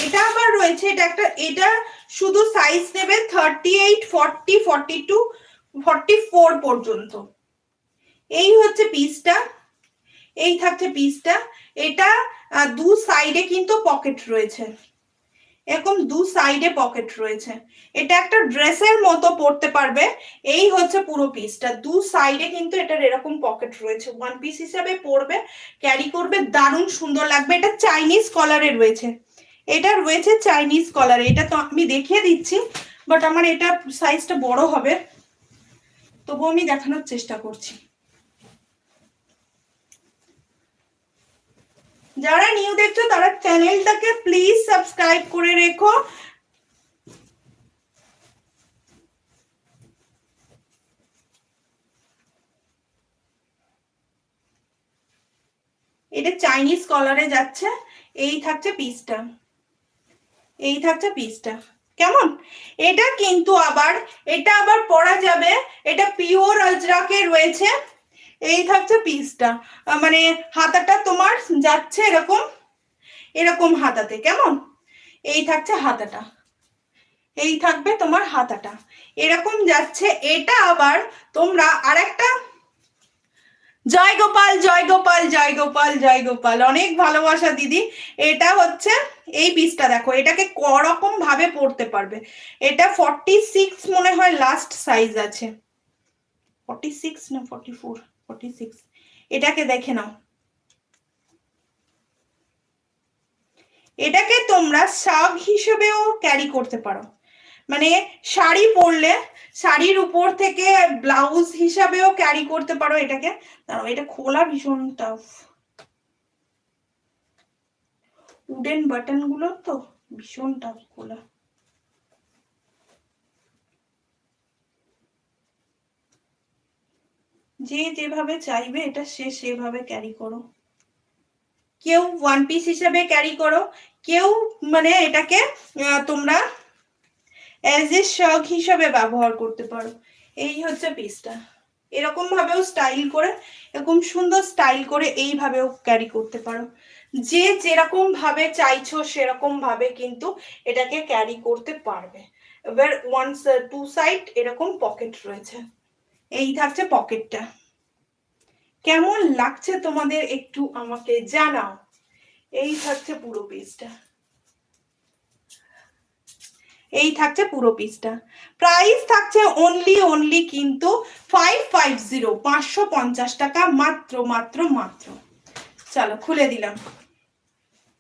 এটা আবার রয়েছে, এটা শুধু সাইজ নেবে 38, 40, 42, 44 পর্যন্ত। এই হচ্ছে পিসটা, এই থাকছে পিসটা। এটা দু সাইডে কিন্তু পকেট রয়েছে, এরকম দু সাইডে পকেট রয়েছে। এটা একটা ড্রেসের মতো পরতে পারবে। এই হচ্ছে পুরো পিসটা, দু সাইডে কিন্তু এটার এরকম পকেট রয়েছে। ওয়ান পিস হিসাবে পরবে, ক্যারি করবে, দারুণ সুন্দর লাগবে। এটা চাইনিজ কলারে রয়েছে, এটা রয়েছে চাইনিজ কলারে। এটা তো আমি দেখিয়ে দিচ্ছি, বাট আমার এটা সাইজটা বড় হবে, তবু আমি দেখানোর চেষ্টা করছি। যারা নিউ দেখছো তারা চ্যানেলটাকে প্লিজ সাবস্ক্রাইব করে রেখো। এটা চাইনিজ কলারে যাচ্ছে। এই থাকছে পিসটা, এই থাকছে পিসটা। কেমন? এটা কিন্তু আবার, এটা আবার পরা যাবে, এটা পিওর আজরাকে রয়েছে। এই থাকছে পিসটা, মানে হাতাটা তোমার যাচ্ছে এরকম, এরকম হাতাতে। কেমন? এই থাকছে হাতাটা, এই থাকবে তোমার হাতাটা, এরকম যাচ্ছে। এটা আবার তোমরা আরেকটা, জয় গোপাল, জয় গোপাল, জয় গোপাল, জয় গোপাল, অনেক ভালোবাসা দিদি। এটা হচ্ছে এই পিসটা, দেখো এটাকে করকম ভাবে পরতে পারবে। এটা 46 মনে হয় লাস্ট সাইজ আছে, 46 না 44, 46। এটাকে দেখে নাও, এটাকে তোমরা শাগ হিসেবেও ক্যারি করতে পারো, মানে শাড়ি পরলে শাড়ির উপর থেকে ব্লাউজ হিসাবেও ক্যারি করতে পারো এটাকে। দাঁড়াও, এটা খোলা ভীষণ টাফ, উডেন বাটন গুলো তো ভীষণ টাফ খোলা। যে যেভাবে চাইবে এটা সে সেভাবে ক্যারি করো। কেউ ওয়ান পিস হিসেবে ক্যারি করো, কেউ মানে এটাকে তোমরা অ্যাজ এ শার্ট হিসেবে ব্যবহার করতে পারো। এই হচ্ছে পিসটা, এরকম ভাবেও স্টাইল করে, এরকম সুন্দর স্টাইল করে এইভাবেও ক্যারি করতে পারো। যে যেরকম ভাবে চাইছো সেরকম ভাবে কিন্তু এটাকে ক্যারি করতে পারবে। এবার ওয়ান্স টু সাইড এরকম পকেট রয়েছে, এই থাকছে পকেটটা। কেমন লাগছে তোমাদের একটু আমাকে জানাও। এই থাকছে পুরো পিসটা, এই থাকছে পুরো পিসটা। প্রাইস থাকছে অনলি কিন্তু 550, 550 টাকা মাত্র মাত্র মাত্র। চলো খুলে দিলাম।